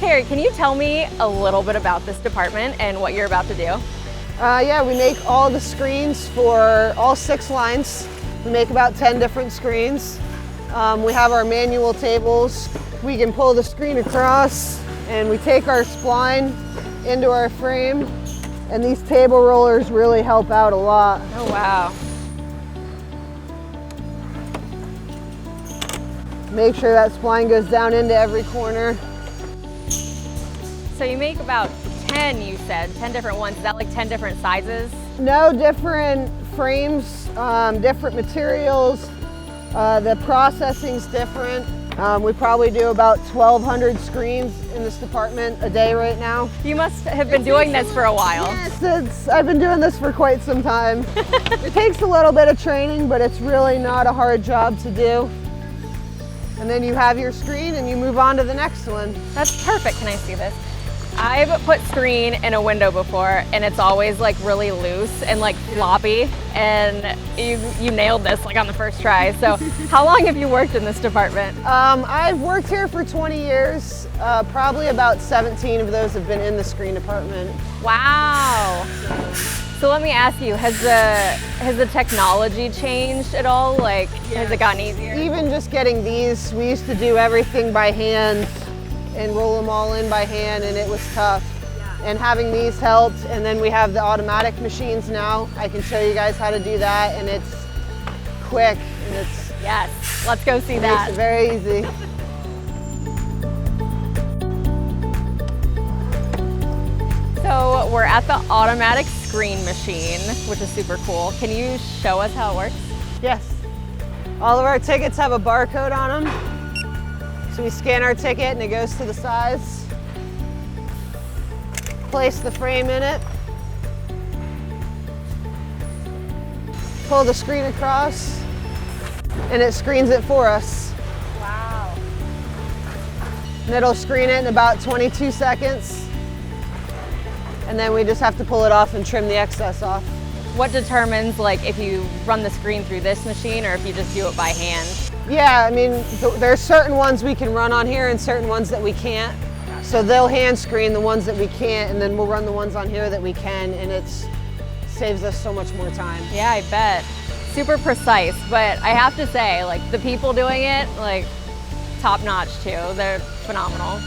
Carrie, can you tell me a little bit about this department and what you're about to do? Yeah, we make all the screens for all 6 lines. We make about 10 different screens. We have our manual tables. We can pull the screen across and we take our spline into our frame, and these table rollers really help out a lot. Oh, wow. Make sure that spline goes down into every corner. So you make about 10, you said, 10 different ones. Is that like 10 different sizes? No, different frames, different materials. The processing's different. We probably do about 1,200 screens in this department a day right now. You must have been doing this for a while. Yes, I've been doing this for quite some time. It takes a little bit of training, but it's really not a hard job to do. And then you have your screen and you move on to the next one. That's perfect. Can I see this? I've put screen in a window before and it's always like really loose and like floppy, and you nailed this like on the first try. So how long have you worked in this department? I've worked here for 20 years. Probably about 17 of those have been in the screen department. Wow. So let me ask you, has the technology changed at all? Like, has it gotten easier? Even just getting these, we used to do everything by hand and roll them all in by hand, and it was tough. Yeah. And having these helped, and then we have the automatic machines now. I can show you guys how to do that, and it's quick, and it's... Yes, let's go see that. Makes it very easy. So we're at the automatic screen machine, which is super cool. Can you show us how it works? Yes. All of our tickets have a barcode on them. So we scan our ticket and it goes to the size. Place the frame in it. Pull the screen across and it screens it for us. Wow. And it'll screen it in about 22 seconds. And then we just have to pull it off and trim the excess off. What determines like if you run the screen through this machine or if you just do it by hand? Yeah, I mean, there's certain ones we can run on here and certain ones that we can't. So they'll hand screen the ones that we can't, and then we'll run the ones on here that we can, and it saves us so much more time. Yeah, I bet. Super precise, but I have to say, like the people doing it, like top notch too. They're phenomenal.